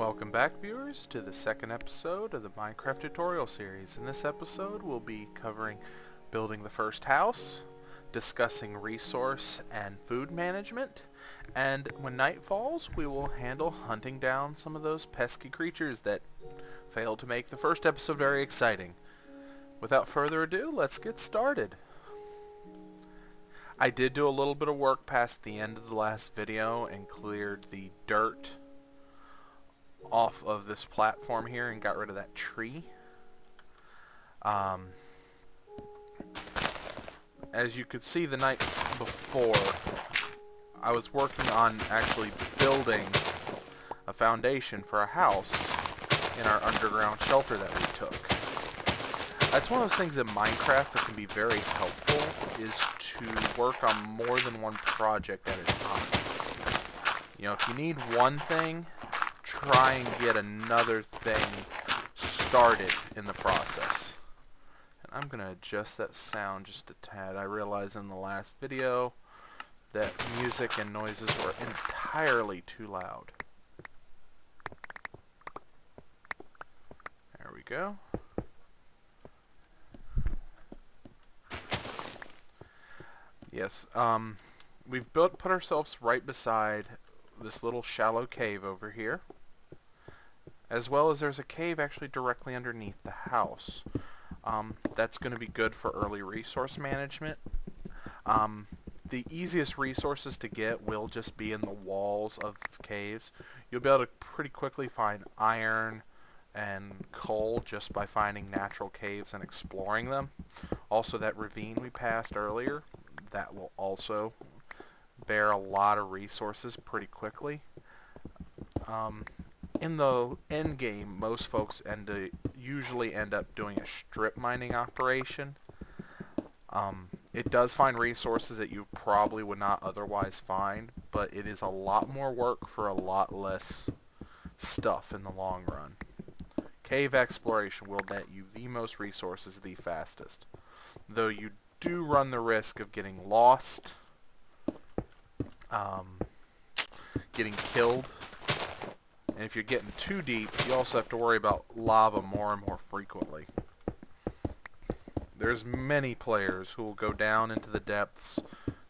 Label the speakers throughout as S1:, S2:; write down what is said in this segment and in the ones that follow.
S1: Welcome back, viewers, to the second episode of the Minecraft tutorial series. In this episode, we'll be covering building the first house, discussing resource and food management, and when night falls, we will handle hunting down some of those pesky creatures that failed to make the first episode very exciting. Without further ado, let's get started. I did do a little bit of work past the end of the last video and cleared the dirt off of this platform here and got rid of that tree. As you could see the night before, I was working on actually building a foundation for a house in our underground shelter that we took. That's one of those things in Minecraft that can be very helpful, is to work on more than one project at a time. You know, if you need one thing, try and get another thing started in the process. And I'm going to adjust that sound just a tad. I realized in the last video that music and noises were entirely too loud. There we go. Yes, we've put ourselves right beside this little shallow cave over here, as well as there's a cave actually directly underneath the house. That's going to be good for early resource management. The easiest resources to get will just be in the walls of caves. You'll be able to pretty quickly find iron and coal just by finding natural caves and exploring them. Also, that ravine we passed earlier, that will also bear a lot of resources pretty quickly. In the end game, most folks usually end up doing a strip mining operation. It does find resources that you probably would not otherwise find, but it is a lot more work for a lot less stuff in the long run. Cave exploration will net you the most resources the fastest, though you do run the risk of getting lost, getting killed, and if you're getting too deep, you also have to worry about lava more and more frequently. There's many players who will go down into the depths.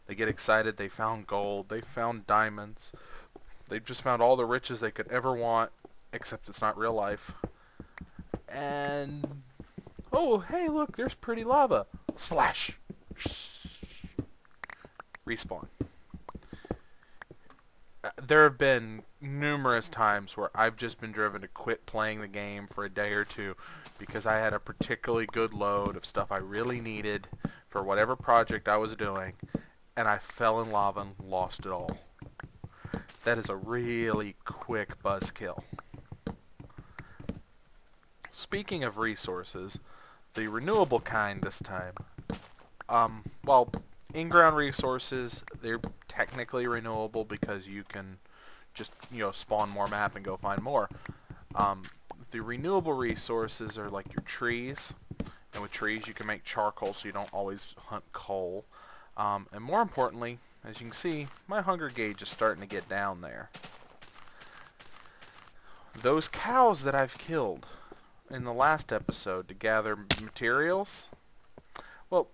S1: They get excited, they found gold, they found diamonds, they've just found all the riches they could ever want, except it's not real life. And, oh, hey, look, there's pretty lava. Splash! Respawn. There have been numerous times where I've just been driven to quit playing the game for a day or two because I had a particularly good load of stuff I really needed for whatever project I was doing, and I fell in lava and lost it all. That is a really quick buzzkill. Speaking of resources, the renewable kind this time. Well, in-ground resources, they're technically renewable because you can just, spawn more map and go find more. The renewable resources are like your trees, and with trees you can make charcoal so you don't always hunt coal. And more importantly, as you can see, my hunger gauge is starting to get down there. Those cows that I've killed in the last episode to gather materials, well,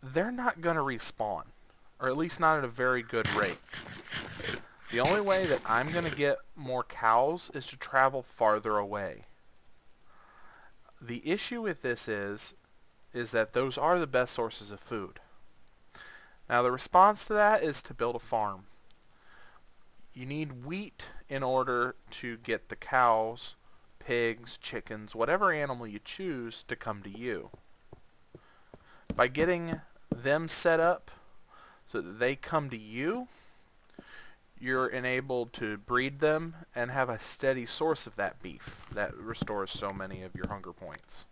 S1: they're not going to respawn, or at least not at a very good rate. The only way that I'm going to get more cows is to travel farther away. The issue with this is that those are the best sources of food. Now the response to that is to build a farm. You need wheat in order to get the cows, pigs, chickens, whatever animal you choose to come to you. By getting them set up so that they come to you, you're enabled to breed them and have a steady source of that beef that restores so many of your hunger points.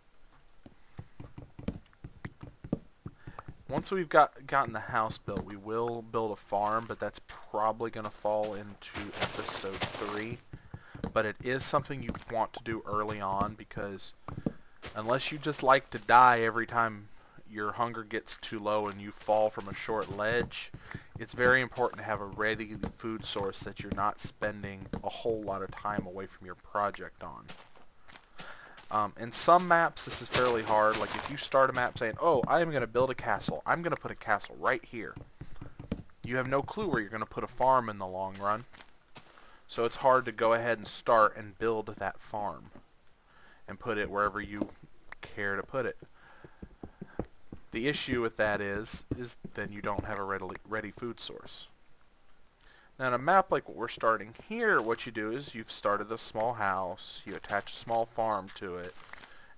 S1: Once we've gotten the house built, we will build a farm, but that's probably going to fall into episode 3. But it is something you want to do early on, because unless you just like to die every time your hunger gets too low and you fall from a short ledge, It's very important to have a ready food source that you're not spending a whole lot of time away from your project on. In some maps, this is fairly hard. Like if you start a map saying, oh, I'm going to build a castle. I'm going to put a castle right here. You have no clue where you're going to put a farm in the long run. So it's hard to go ahead and start and build that farm and put it wherever you care to put it. The issue with that is then you don't have a ready food source. Now, in a map like what we're starting here, what you do is you've started a small house, you attach a small farm to it,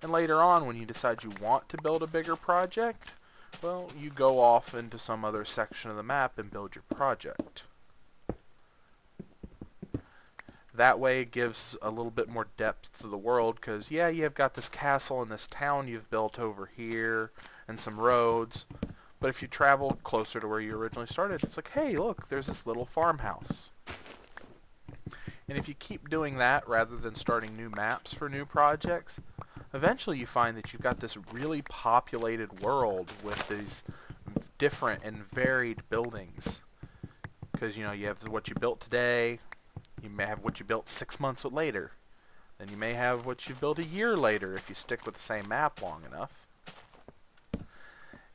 S1: and later on when you decide you want to build a bigger project, well, you go off into some other section of the map and build your project. That way it gives a little bit more depth to the world, because yeah, you've got this castle and this town you've built over here, and some roads, but if you travel closer to where you originally started, it's like, hey, look, there's this little farmhouse. And if you keep doing that rather than starting new maps for new projects, eventually you find that you've got this really populated world with these different and varied buildings. Because, you know, you have what you built today, you may have what you built 6 months later, then you may have what you built a year later if you stick with the same map long enough.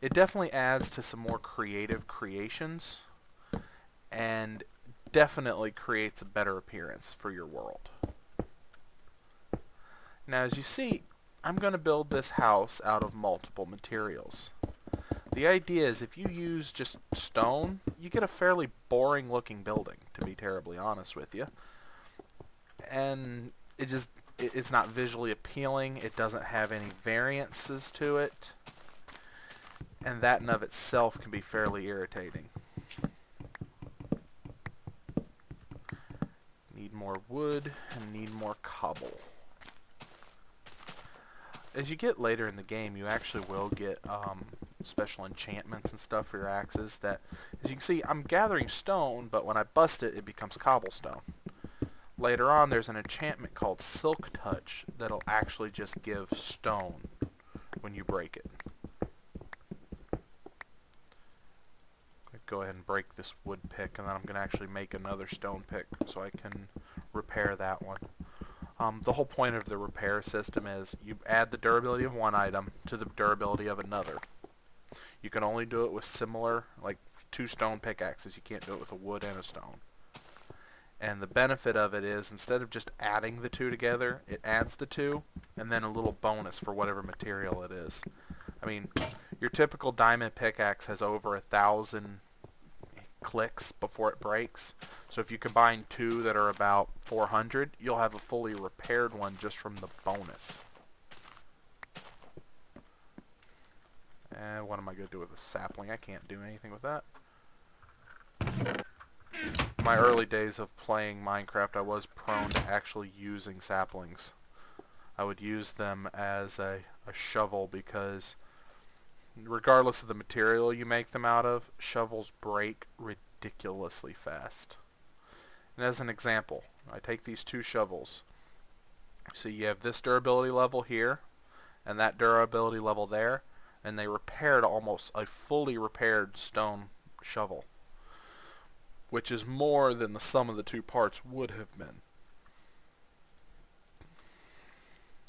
S1: It definitely adds to some more creative creations and definitely creates a better appearance for your world. Now, as you see, I'm going to build this house out of multiple materials. The idea is if you use just stone, you get a fairly boring looking building, to be terribly honest with you. And it's not visually appealing, it doesn't have any variances to it. And that in of itself can be fairly irritating. Need more wood and need more cobble. As you get later in the game, you actually will get special enchantments and stuff for your axes that, as you can see, I'm gathering stone, but when I bust it, it becomes cobblestone. Later on, there's an enchantment called Silk Touch that'll actually just give stone when you break it. Go ahead and break this wood pick, and then I'm going to actually make another stone pick so I can repair that one. The whole point of the repair system is you add the durability of one item to the durability of another. You can only do it with similar, like 2 stone pickaxes. You can't do it with a wood and a stone. And the benefit of it is instead of just adding the 2 together, it adds the 2 and then a little bonus for whatever material it is. I mean, your typical diamond pickaxe has over 1,000 clicks before it breaks. So if you combine 2 that are about 400, you'll have a fully repaired one just from the bonus. And what am I going to do with a sapling? I can't do anything with that. In my early days of playing Minecraft, I was prone to actually using saplings. I would use them as a shovel because regardless of the material you make them out of, shovels break ridiculously fast. And as an example, I take these 2 shovels. So you have this durability level here, and that durability level there, and they repaired almost a fully repaired stone shovel, which is more than the sum of the 2 parts would have been.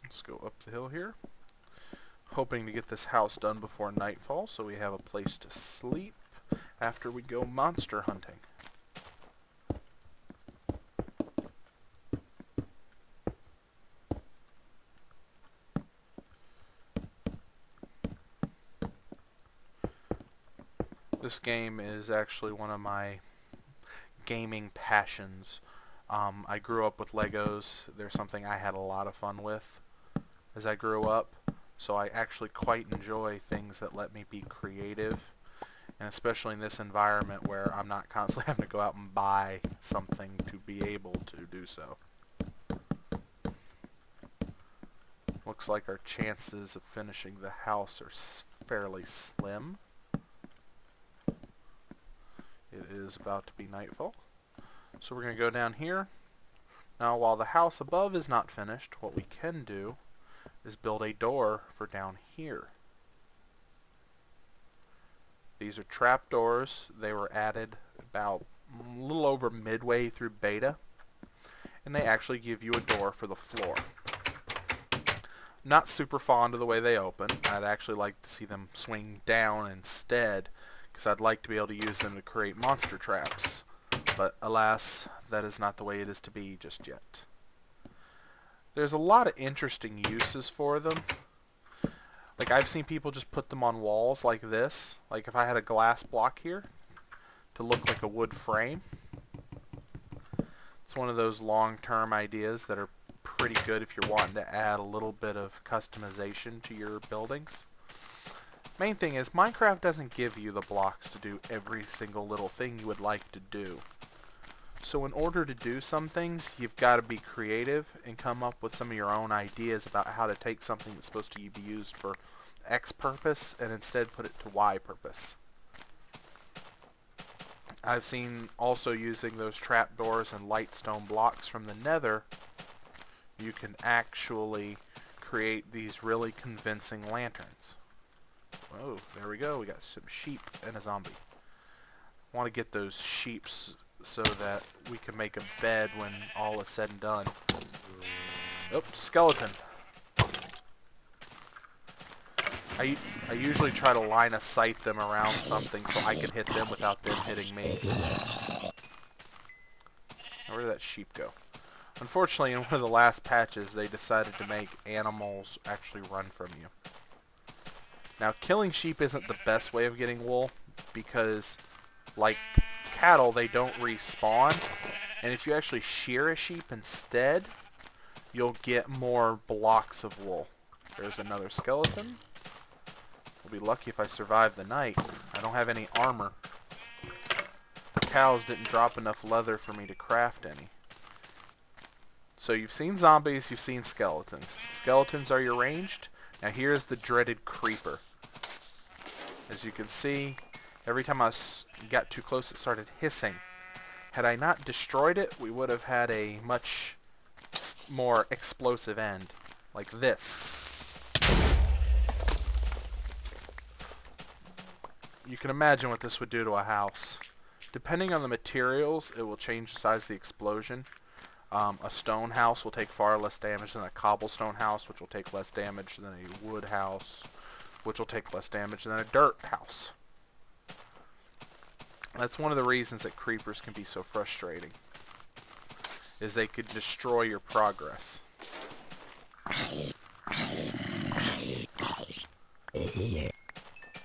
S1: Let's go up the hill here. Hoping to get this house done before nightfall so we have a place to sleep after we go monster hunting. This game is actually one of my gaming passions. I grew up with Legos. They're something I had a lot of fun with as I grew up. So I actually quite enjoy things that let me be creative, and especially in this environment where I'm not constantly having to go out and buy something to be able to do so. Looks like our chances of finishing the house are fairly slim. It is about to be nightfall. So we're going to go down here. Now while the house above is not finished, what we can do is build a door for down here. These are trapdoors. They were added about a little over midway through beta, and they actually give you a door for the floor. Not super fond of the way they open. I'd actually like to see them swing down instead, because I'd like to be able to use them to create monster traps. But alas, that is not the way it is to be just yet. There's a lot of interesting uses for them. Like, I've seen people just put them on walls like this. Like if I had a glass block here to look like a wood frame. It's one of those long-term ideas that are pretty good if you're wanting to add a little bit of customization to your buildings. Main thing is, Minecraft doesn't give you the blocks to do every single little thing you would like to do. So in order to do some things, you've got to be creative and come up with some of your own ideas about how to take something that's supposed to be used for X purpose and instead put it to Y purpose. I've seen also using those trapdoors and light stone blocks from the Nether, you can actually create these really convincing lanterns. Oh, there we go. We got some sheep and a zombie. I want to get those sheep so that we can make a bed when all is said and done. Oops, skeleton. I usually try to line of sight them around something so I can hit them without them hitting me. Where did that sheep go? Unfortunately, in one of the last patches, they decided to make animals actually run from you. Now, killing sheep isn't the best way of getting wool, because, like cattle, they don't respawn. And if you actually shear a sheep instead, you'll get more blocks of wool. There's another skeleton. I'll be lucky if I survive the night. I don't have any armor. The cows didn't drop enough leather for me to craft any. So you've seen zombies, you've seen skeletons. Skeletons are your ranged. Now here's the dreaded creeper. As you can see, every time I got too close it started hissing. Had I not destroyed it, we would have had a much more explosive end. Like this. You can imagine what this would do to a house. Depending on the materials, it will change the size of the explosion. A stone house will take far less damage than a cobblestone house, which will take less damage than a wood house, which will take less damage than a dirt house. That's one of the reasons that creepers can be so frustrating, is they could destroy your progress.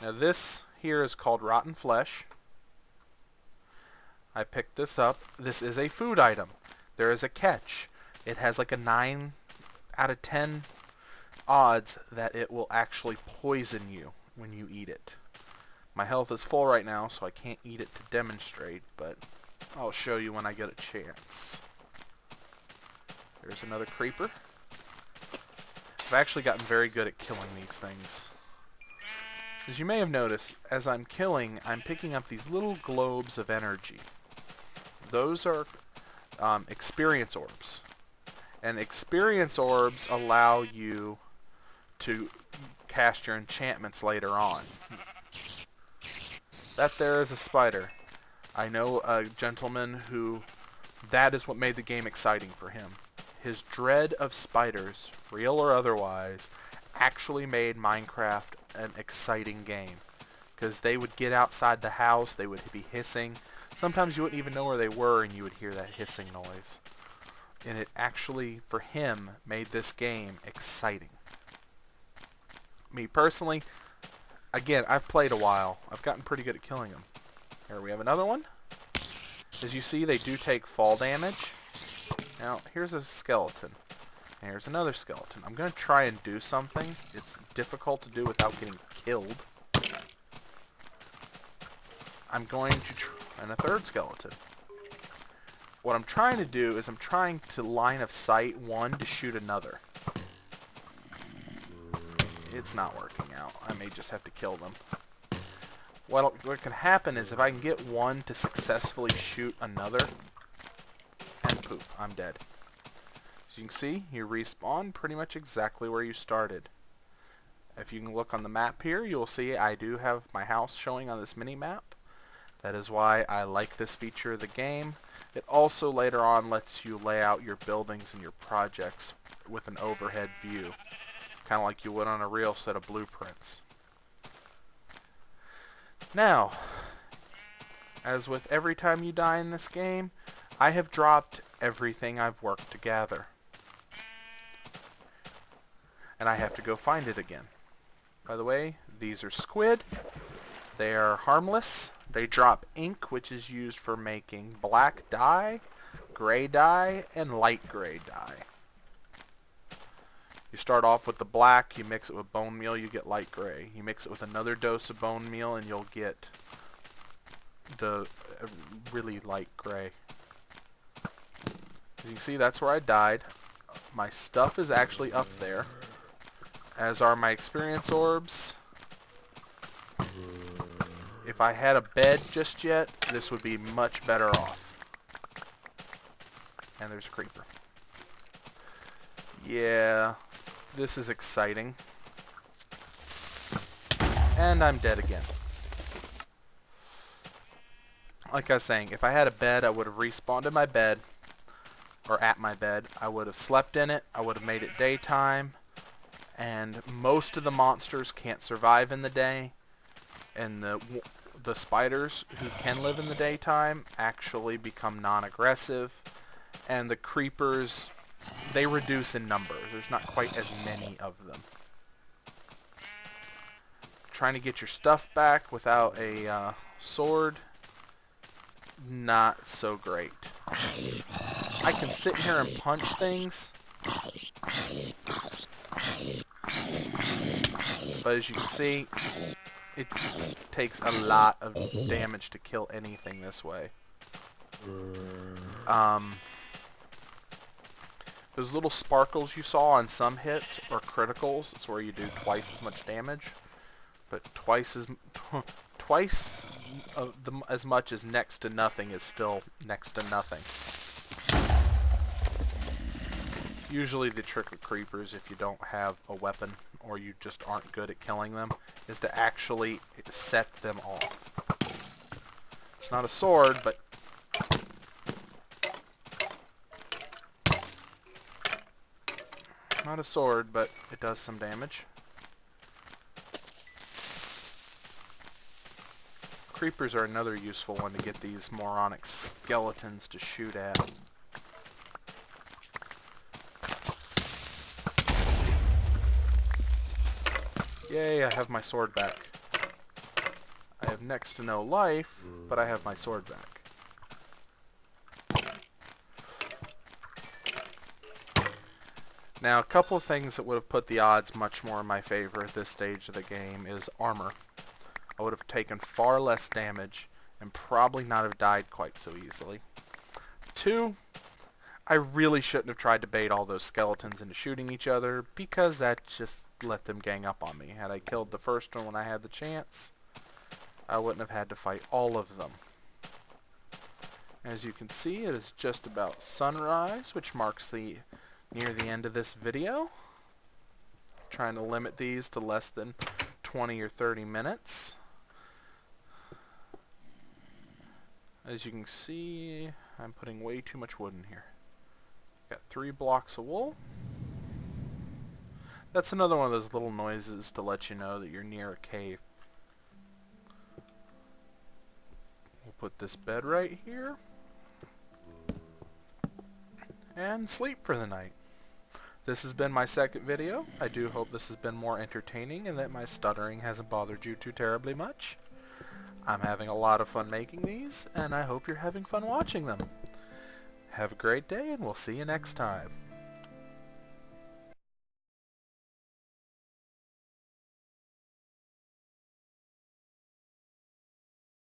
S1: Now this here is called rotten flesh. I picked this up. This is a food item. There is a catch. It has like a 9 out of 10 odds that it will actually poison you when you eat it. My health is full right now, so I can't eat it to demonstrate, but I'll show you when I get a chance. There's another creeper. I've actually gotten very good at killing these things. As you may have noticed, as I'm killing, I'm picking up these little globes of energy. Those are experience orbs. And experience orbs allow you to cast your enchantments later on. That there is a spider. I know a gentleman who that is what made the game exciting for him. His dread of spiders, real or otherwise, actually made Minecraft an exciting game. Because they would get outside the house, they would be hissing. Sometimes you wouldn't even know where they were and you would hear that hissing noise. And it actually, for him, made this game exciting. Me personally, again, I've played a while. I've gotten pretty good at killing them. Here we have another one. As you see, they do take fall damage. Now, here's a skeleton. And here's another skeleton. I'm going to try and do something. It's difficult to do without getting killed. I'm going to try... and a third skeleton. What I'm trying to do is I'm trying to line of sight one to shoot another. It's not working out. I may just have to kill them. What can happen is if I can get one to successfully shoot another, and poof, I'm dead. As you can see, you respawn pretty much exactly where you started. If you can look on the map here, you'll see I do have my house showing on this mini-map. That is why I like this feature of the game. It also later on lets you lay out your buildings and your projects with an overhead view, kind of like you would on a real set of blueprints. Now, as with every time you die in this game, I have dropped everything I've worked to gather. And I have to go find it again. By the way, these are squid. They are harmless. They drop ink, which is used for making black dye, gray dye, and light gray dye. You start off with the black, you mix it with bone meal, you get light gray. You mix it with another dose of bone meal, and you'll get the really light gray. As you can see, that's where I died. My stuff is actually up there, as are my experience orbs. If I had a bed just yet, this would be much better off. And there's a creeper. Yeah, this is exciting. And I'm dead again. Like I was saying, if I had a bed, I would have respawned in my bed, or at my bed. I would have slept in it. I would have made it daytime. And most of the monsters can't survive in the day. And the spiders who can live in the daytime actually become non-aggressive. And the creepers, they reduce in number. There's not quite as many of them. Trying to get your stuff back without a sword, not so great. I can sit here and punch things, but as you can see, it takes a lot of damage to kill anything this way. Those little sparkles you saw on some hits are criticals. It's where you do twice as much damage, but as much as next to nothing is still next to nothing. Usually the trick with creepers, if you don't have a weapon or you just aren't good at killing them, is to actually set them off. It's not a sword, but it does some damage. Creepers are another useful one to get these moronic skeletons to shoot at. Yay, I have my sword back. I have next to no life, but I have my sword back. Now, a couple of things that would have put the odds much more in my favor at this stage of the game is armor. I would have taken far less damage and probably not have died quite so easily. 2, I really shouldn't have tried to bait all those skeletons into shooting each other, because that just let them gang up on me. Had I killed the first one when I had the chance, I wouldn't have had to fight all of them. As you can see, it is just about sunrise, which marks near the end of this video. Trying to limit these to less than 20 or 30 minutes. As you can see, I'm putting way too much wood in here. Got 3 blocks of wool. That's another one of those little noises to let you know that you're near a cave. We'll put this bed right here. And sleep for the night. This has been my second video. I do hope this has been more entertaining and that my stuttering hasn't bothered you too terribly much. I'm having a lot of fun making these, and I hope you're having fun watching them. Have a great day, and we'll see you next time.